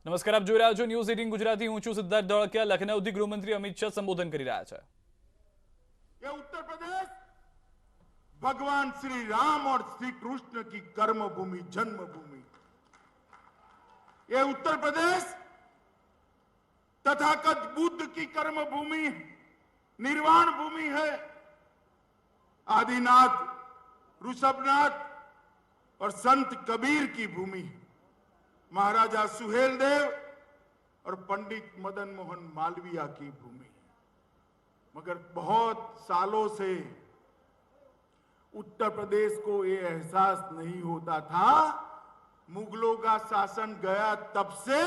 નમસ્કાર, આપ જોઈ રહ્યા છો ન્યૂઝ 18 ગુજરાતી। હું છું સિદ્ધાર્થ ધોળકિયા। લખનૌથી ગૃહમંત્રી અમિત શાહ સંબોધન કરી રહ્યા છે। ये उत्तर प्रदेश भगवान श्री राम और श्री कृष्ण की कर्म भूमि, जन्मभूमि। ये उत्तर प्रदेश तथागत बुद्ध की कर्म भूमि, निर्वाण भूमि है। आदिनाथ, ऋषभनाथ और संत कबीर की भूमि, महाराजा सुहेलदेव और पंडित मदन मोहन मालवीय की भूमि। मगर बहुत सालों से उत्तर प्रदेश को ये एहसास नहीं होता था। मुगलों का शासन गया तब से,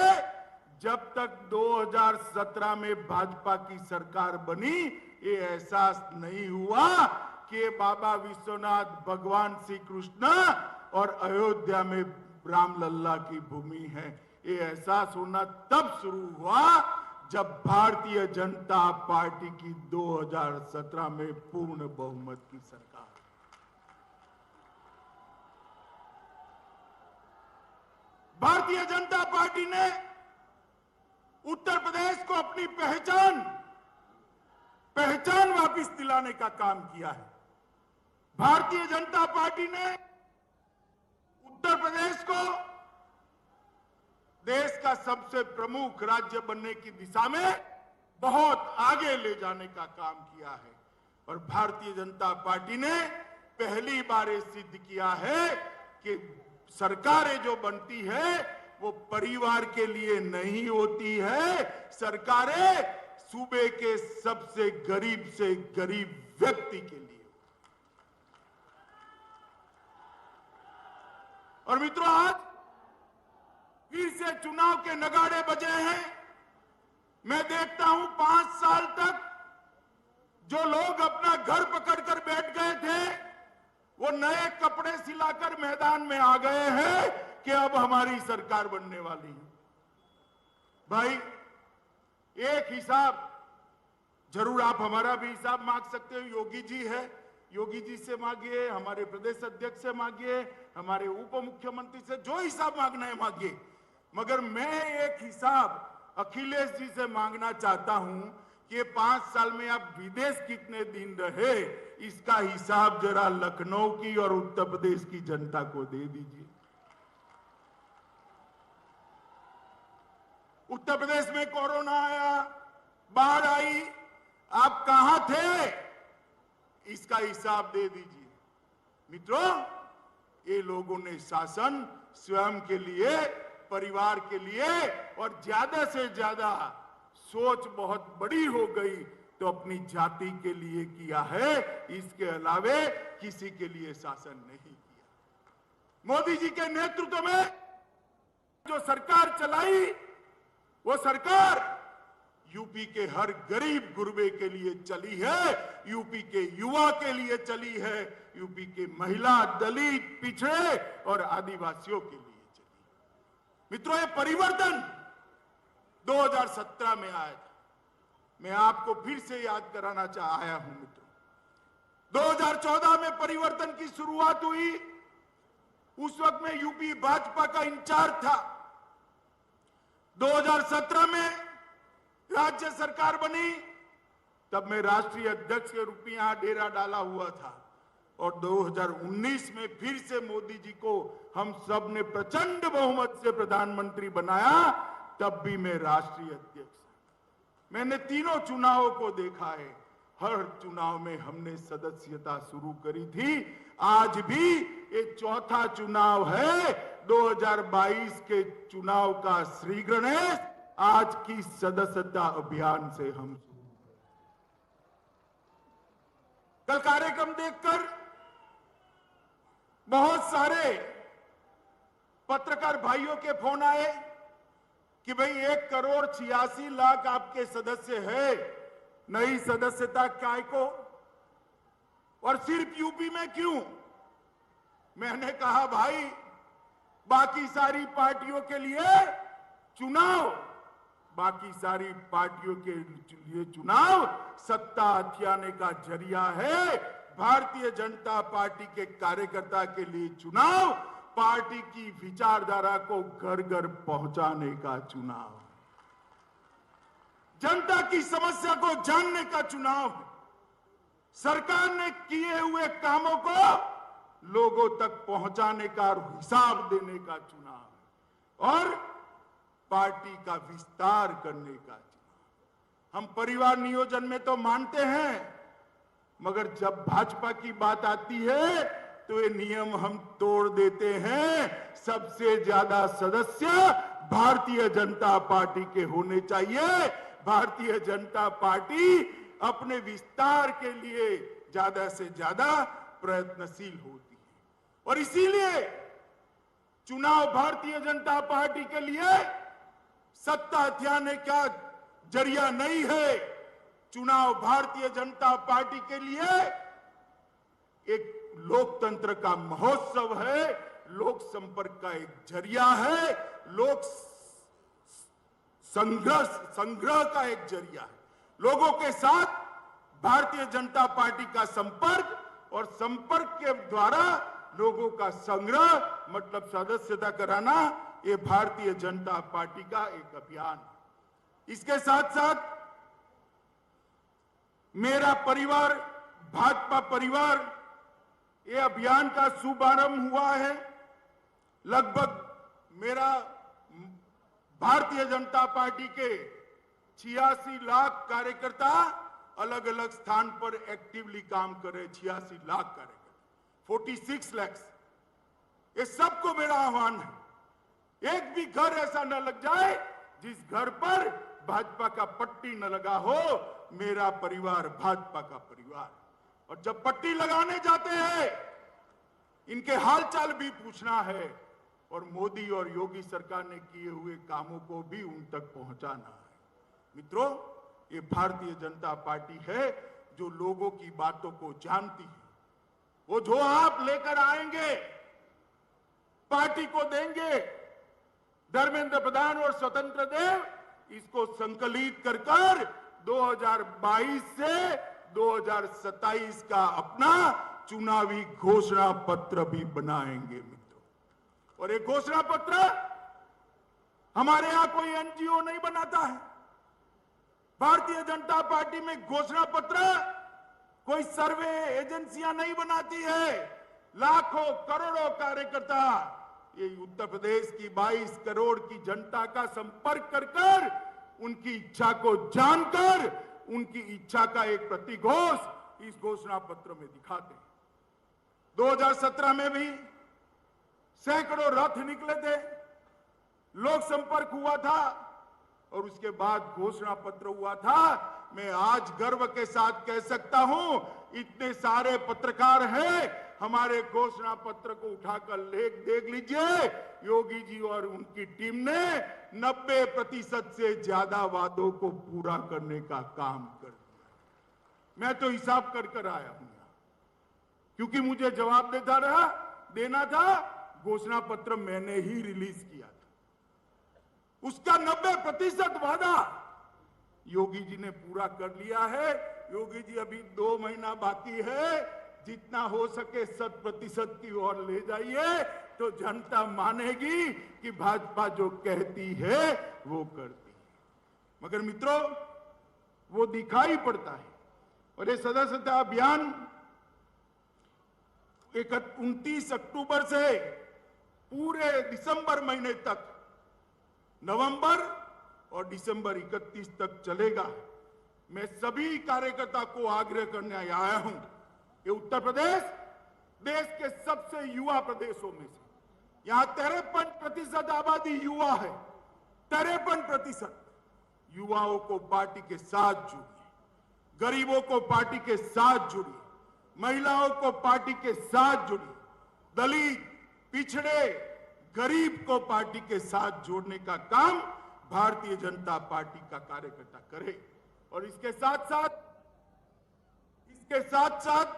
जब तक 2017 में भाजपा की सरकार बनी, ये एहसास नहीं हुआ कि बाबा विश्वनाथ, भगवान श्री कृष्ण और अयोध्या में रामलल्ला की भूमि है। ये एहसास होना तब शुरू हुआ जब भारतीय जनता पार्टी की 2017 में पूर्ण बहुमत की सरकार। भारतीय जनता पार्टी ने उत्तर प्रदेश को अपनी पहचान वापस दिलाने का काम किया है। भारतीय जनता पार्टी ने उत्तर प्रदेश को देश का सबसे प्रमुख राज्य बनने की दिशा में बहुत आगे ले जाने का काम किया है। और भारतीय जनता पार्टी ने पहली बार ये सिद्ध किया है कि सरकारें जो बनती है वो परिवार के लिए नहीं होती है। सरकारें सूबे के सबसे गरीब व्यक्ति के लिए। और मित्रों, आज फिर से चुनाव के नगाड़े बजे हैं। मैं देखता हूं 5 साल तक जो लोग अपना घर पकड़कर बैठ गए थे, वो नए कपड़े सिलाकर मैदान में आ गए हैं कि अब हमारी सरकार बनने वाली है। भाई, एक हिसाब जरूर आप हमारा भी हिसाब मांग सकते हो। योगी जी है, योगी जी से मांगिए, हमारे प्रदेश अध्यक्ष से मांगिए, हमारे उप मुख्यमंत्री से, जो हिसाब मांगना है मांगिए। मगर मैं एक हिसाब अखिलेश जी से मांगना चाहता हूं कि 5 साल में आप विदेश कितने दिन रहे, इसका हिसाब जरा लखनऊ की और उत्तर प्रदेश की जनता को दे दीजिए। उत्तर प्रदेश में कोरोना आया, बाढ़ आई, आप कहां थे, इसका हिसाब दे दीजिए। मित्रों, ये लोगों ने शासन स्वयं के लिए, परिवार के लिए, और ज्यादा से ज्यादा सोच बहुत बड़ी हो गई तो अपनी जाति के लिए किया है। इसके अलावे किसी के लिए शासन नहीं किया। मोदी जी के नेतृत्व में जो सरकार चलाई, वो सरकार यूपी के हर गरीब गुरबे के लिए चली है, यूपी के युवा के लिए चली है, यूपी के महिला, दलित, पिछड़े और आदिवासियों के लिए चली। मित्रों, ये परिवर्तन 2017 में आया था। मैं आपको फिर से याद कराना आया हूं। मित्रों, 2014 में परिवर्तन की शुरुआत हुई। उस वक्त में यूपी भाजपा का इंचार्ज था। 2017 में राज्य सरकार बनी, तब मैं राष्ट्रीय अध्यक्ष के रूप में यहां डेरा डाला हुआ था। और 2019 में फिर से मोदी जी को हम सब ने प्रचंड बहुमत से प्रधानमंत्री बनाया, तब भी मैं राष्ट्रीय अध्यक्ष। मैंने तीनों चुनावों को देखा है। हर चुनाव में हमने सदस्यता शुरू करी थी। आज भी ये चौथा चुनाव है। 2022 के चुनाव का श्री गणेश आज की सदस्यता अभियान से हम शुरू। कल कार्यक्रम देखकर बहुत सारे पत्रकार भाइयों के फोन आए कि भाई 1,86,00,000 आपके सदस्य है, नई सदस्यता काय को, और सिर्फ यूपी में क्यों? मैंने कहा, भाई, बाकी सारी पार्टियों के लिए चुनाव, बाकी सारी पार्टियों के लिए चुनाव सत्ता हथियाने का जरिया है। भारतीय जनता पार्टी के कार्यकर्ता के लिए चुनाव पार्टी की विचारधारा को घर घर पहुंचाने का चुनाव है। जनता की समस्या को जानने का चुनाव है। सरकार ने किए हुए कामों को लोगों तक पहुंचाने का और हिसाब देने का चुनाव है और पार्टी का विस्तार करने का चुनाव। हम परिवार नियोजन में तो मानते हैं, मगर जब भाजपा की बात आती है तो ये नियम हम तोड़ देते हैं। सबसे ज्यादा सदस्य भारतीय जनता पार्टी के होने चाहिए। भारतीय जनता पार्टी अपने विस्तार के लिए ज्यादा से ज्यादा प्रयत्नशील होती है और इसीलिए चुनाव भारतीय जनता पार्टी के लिए सत्ता हथियाने का जरिया नहीं है। चुनाव भारतीय जनता पार्टी के लिए एक लोकतंत्र का महोत्सव है, लोक संपर्क का एक जरिया है, लोक संग्रह का एक जरिया है। लोगों के साथ भारतीय जनता पार्टी का संपर्क और संपर्क के द्वारा लोगों का संग्रह मतलब सदस्यता कराना, ये भारतीय जनता पार्टी का एक अभियान है। इसके साथ साथ मेरा परिवार भाजपा परिवार ये अभियान का शुभारंभ हुआ है। लगभग मेरा भारतीय जनता पार्टी के 86 लाख कार्यकर्ता अलग अलग स्थान पर एक्टिवली काम कर रहे। 86 लाख कार्यकर्ता, 46 लाख। ये सबको मेरा आह्वान है, एक भी घर ऐसा न लग जाए जिस घर पर भाजपा का पट्टी न लगा हो। मेरा परिवार भाजपा का परिवार। और जब पट्टी लगाने जाते हैं इनके हालचाल भी पूछना है और मोदी और योगी सरकार ने किए हुए कामों को भी उन तक पहुंचाना है। मित्रों, ये भारतीय जनता पार्टी है जो लोगों की बातों को जानती है। वो जो आप लेकर आएंगे पार्टी को देंगे। धर्मेंद्र प्रधान और स्वतंत्र देव इसको संकलित कर 2022 से 2027 का अपना चुनावी घोषणा पत्र भी बनाएंगे मित्रों। और एक घोषणा पत्र हमारे यहां कोई एनजीओ नहीं बनाता है। भारतीय जनता पार्टी में घोषणा पत्र कोई सर्वे एजेंसियां नहीं बनाती है। लाखों करोड़ों कार्यकर्ता ये उत्तर प्रदेश की 22 करोड़ की जनता का संपर्क कर उनकी इच्छा को जानकर उनकी इच्छा का एक प्रतिघोष इस घोषणा पत्र में दिखाते हैं। 2017 में भी सैकड़ों रथ निकले थे, लोक संपर्क हुआ था और उसके बाद घोषणा पत्र हुआ था। मैं आज गर्व के साथ कह सकता हूं, इतने सारे पत्रकार हैं, हमारे घोषणा पत्र को उठाकर देख लीजिए। योगी जी और उनकी टीम ने 90% से ज्यादा वादों को पूरा करने का काम कर दिया। मैं तो हिसाब कर आया हूं यहां, क्योंकि मुझे जवाब देना था। घोषणा पत्र मैंने ही रिलीज किया था। उसका 90% वादा योगी जी ने पूरा कर लिया है। योगी जी अभी 2 महीना बाकी है, जितना हो सके 100% की ओर ले जाइए तो जनता मानेगी कि भाजपा जो कहती है वो करती है। मगर मित्रों, वो दिखाई पड़ता है। और ये सदस्यता अभियान 29 अक्टूबर से पूरे दिसंबर महीने तक, नवंबर और दिसंबर 31 तक चलेगा। मैं सभी कार्यकर्ता को आग्रह करने आया हूं, ये उत्तर प्रदेश देश के सबसे युवा प्रदेशों में से, यहां 53% आबादी युवा है। 53% युवाओं को पार्टी के साथ जुड़िए, गरीबों को पार्टी के साथ जुड़िए, महिलाओं को पार्टी के साथ जुड़िए, दलित, पिछड़े, गरीब को पार्टी के साथ जोड़ने का काम भारतीय जनता पार्टी का कार्यकर्ता करे। और इसके साथ साथ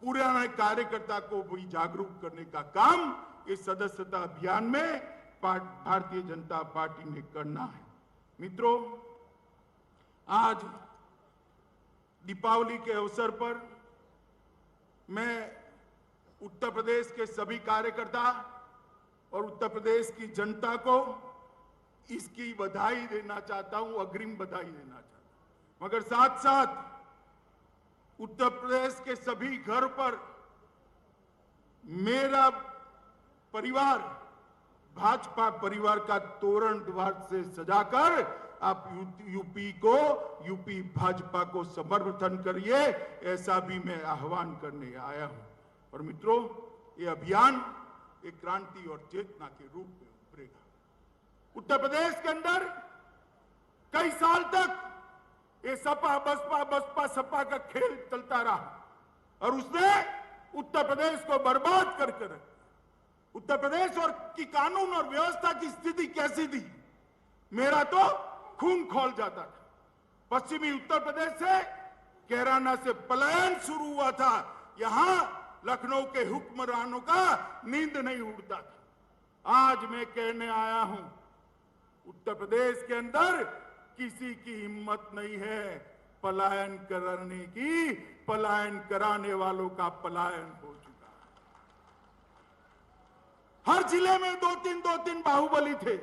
पुराने कार्यकर्ता को भी जागरूक करने का काम इस सदस्यता अभियान में भारतीय जनता पार्टी ने करना है। मित्रों, आज दीपावली के अवसर पर मैं उत्तर प्रदेश के सभी कार्यकर्ता और उत्तर प्रदेश की जनता को इसकी बधाई देना चाहता हूं, अग्रिम बधाई देना चाहता हूं। मगर साथ साथ उत्तर प्रदेश के सभी घर पर मेरा परिवार, भाजपा परिवार का तोरण द्वार से सजाकर आप यूपी भाजपा को समर्थन करिए, ऐसा भी मैं आह्वान करने आया हूं। और मित्रों, ये अभियान एक क्रांति और चेतना के रूप में उभरेगा। उत्तर प्रदेश के अंदर कई साल तक ये सपा सपा का खेल चलता रहा और उसने उत्तर प्रदेश को बर्बाद करके रखा। उत्तर प्रदेश और की कानून और व्यवस्था की स्थिति कैसी थी, मेरा तो खून खौल जाता था। पश्चिमी उत्तर प्रदेश से कैराना से पलायन शुरू हुआ था। यहां लखनऊ के हुक्मरानों का नींद नहीं उड़ता था। आज मैं कहने आया हूं, उत्तर प्रदेश के अंदर किसी की हिम्मत नहीं है पलायन करने की। पलायन कराने वालों का पलायन हो चुका है। हर जिले में दो तीन बाहुबली थे।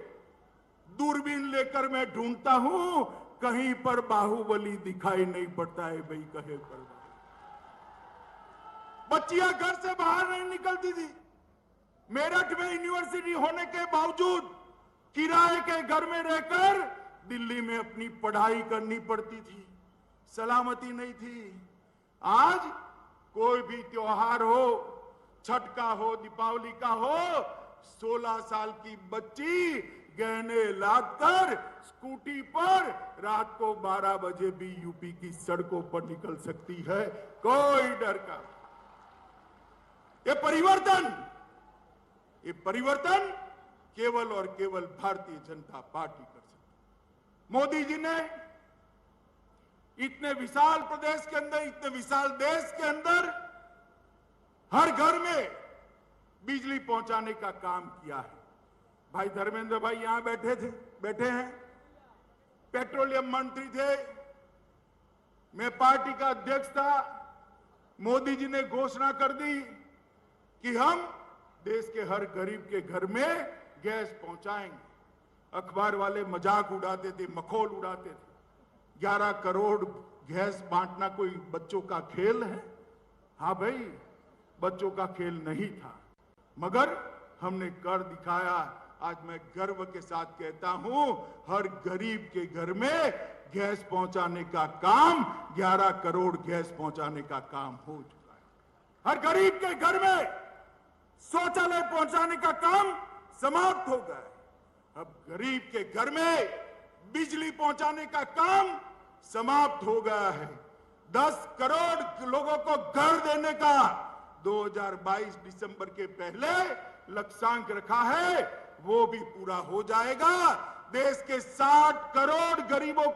दूरबीन लेकर मैं ढूंढता हूं, कहीं पर बाहुबली दिखाई नहीं पड़ता है। भाई कहे पर बच्चियां घर से बाहर नहीं निकलती थी। मेरठ में यूनिवर्सिटी होने के बावजूद किराए के घर में रहकर दिल्ली में अपनी पढ़ाई करनी पड़ती थी। सलामती नहीं थी। आज कोई भी त्योहार हो, छठ का हो, दीपावली का हो, 16 साल की बच्ची गहने लादकर स्कूटी पर रात को 12 बजे भी यूपी की सड़कों पर निकल सकती है, कोई डर का। ये परिवर्तन केवल और केवल भारतीय जनता पार्टी कर सकती। मोदी जी ने इतने विशाल प्रदेश के अंदर, इतने विशाल देश के अंदर हर घर में बिजली पहुंचाने का काम किया है। भाई धर्मेंद्र भाई यहां बैठे हैं, पेट्रोलियम मंत्री थे, मैं पार्टी का अध्यक्ष था। मोदी जी ने घोषणा कर दी कि हम देश के हर गरीब के घर में गैस पहुंचाएंगे। अखबार वाले मजाक उड़ाते थे, मखौल उड़ाते थे। 11 करोड़ गैस बांटना कोई बच्चों का खेल है? हाँ भाई, बच्चों का खेल नहीं था, मगर हमने कर दिखाया। आज मैं गर्व के साथ कहता हूं, हर गरीब के घर में गैस पहुंचाने का काम, 11 करोड़ गैस पहुंचाने का काम हो चुका है। हर गरीब के घर में शौचालय पहुंचाने का काम समाप्त हो गया है। अब गरीब के घर में बिजली पहुंचाने का काम समाप्त हो गया है। 10 करोड़ लोगों को घर देने का 2022 दिसंबर के पहले लक्ष्यांक रखा है, वो भी पूरा हो जाएगा। देश के 60 करोड़ गरीबों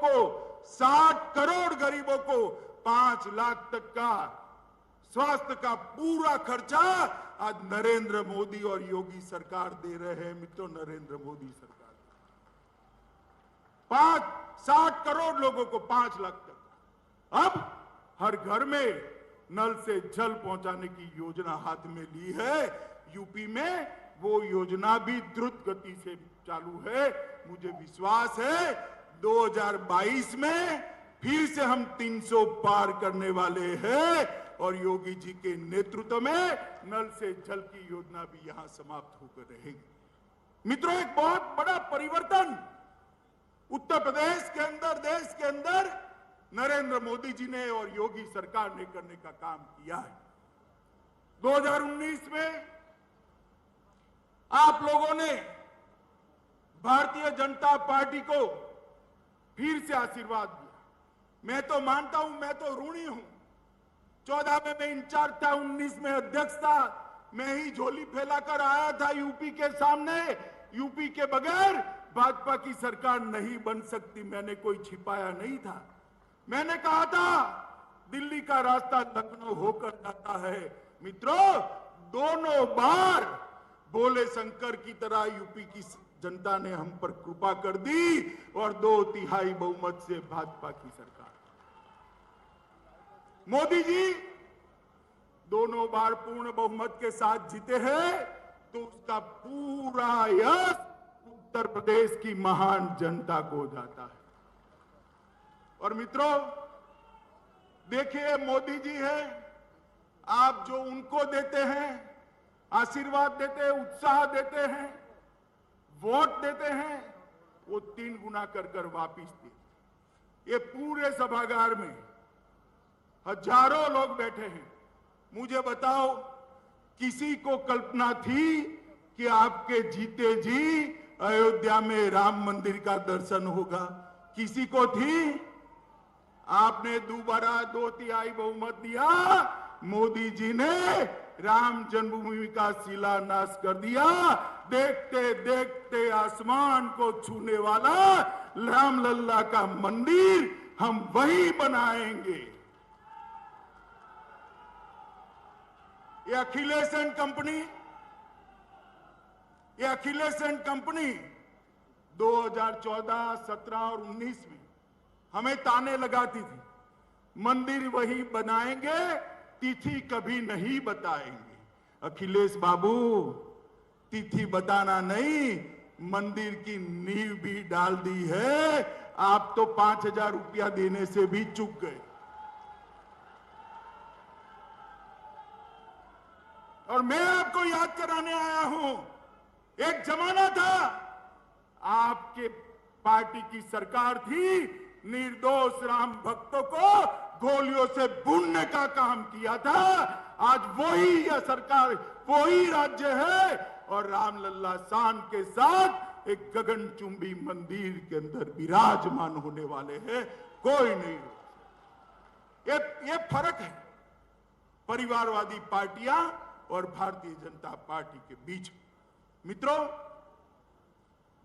को 5 लाख तक का स्वास्थ्य का पूरा खर्चा आज नरेंद्र मोदी और योगी सरकार दे रहे हैं। मित्रों, नरेंद्र मोदी सरकार 60 करोड़ लोगों को 5 लाख तक। अब हर घर में नल से जल पहुंचाने की योजना हाथ में ली है। यूपी में वो योजना भी द्रुत गति से चालू है। मुझे विश्वास है 2022 में फिर से हम 300 पार करने वाले हैं और योगी जी के नेतृत्व में नल से जल की योजना भी यहां समाप्त होकर रहेगी। मित्रों, एक बहुत बड़ा परिवर्तन उत्तर प्रदेश के अंदर, देश के अंदर नरेंद्र मोदी जी ने और योगी सरकार ने करने का काम किया है। 2019 में आप लोगों ने भारतीय जनता पार्टी को फिर से आशीर्वाद दिया। मैं तो मानता हूं, मैं तो ऋणी हूं। 14 में मैं इंचार्ज था, 19 में अध्यक्ष था। मैं ही झोली फैलाकर आया था यूपी के सामने। यूपी के बगैर भाजपा की सरकार नहीं बन सकती, मैंने कोई छिपाया नहीं था। मैंने कहा था दिल्ली का रास्ता लखनऊ होकर जाता है। मित्रों, दोनों बार भोले शंकर की तरह यूपी की जनता ने हम पर कृपा कर दी और 2/3 बहुमत से भाजपा की सरकार। मोदी जी दोनों बार पूर्ण बहुमत के साथ जीते हैं, तो उसका पूरा यश उत्तर प्रदेश की महान जनता को जाता है। और मित्रों, देखिए मोदी जी है, आप जो उनको देते हैं, आशीर्वाद देते हैं, उत्साह देते हैं, वोट देते हैं, वो 3 गुना कर कर वापिस दे। ये पूरे सभागार में हजारों लोग बैठे हैं। मुझे बताओ, किसी को कल्पना थी कि आपके जीते जी अयोध्या में राम मंदिर का दर्शन होगा? किसी को थी? आपने दोबारा 2/3 बहुमत दिया, मोदी जी ने राम जन्मभूमि का शिलान्यास कर दिया। देखते देखते आसमान को छूने वाला रामलल्ला का मंदिर हम वही बनाएंगे। ये अखिलेश एंड कंपनी 2014, 17 और 19 में हमें ताने लगाती थी, मंदिर वही बनाएंगे, तिथि कभी नहीं बताएंगे। अखिलेश बाबू, तिथि बताना नहीं, मंदिर की नींव भी डाल दी है। आप तो 5,000 रुपया देने से भी चूक गए। और मैं आपको याद कराने आया हूं, एक जमाना था, आपके पार्टी की सरकार थी, निर्दोष राम भक्तों को गोलियों से भूनने का काम किया था। आज वही यह सरकार, वही राज्य है, और रामलल्ला शान के साथ एक गगनचुंबी मंदिर के अंदर विराजमान होने वाले हैं। कोई नहीं रोक। ये फर्क है परिवारवादी पार्टियां और भारतीय जनता पार्टी के बीच। मित्रों,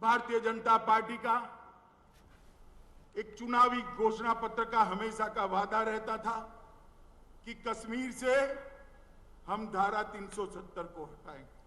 भारतीय जनता पार्टी का एक चुनावी घोषणा पत्र का हमेशा का वादा रहता था कि कश्मीर से हम धारा 370 को हटाएंगे।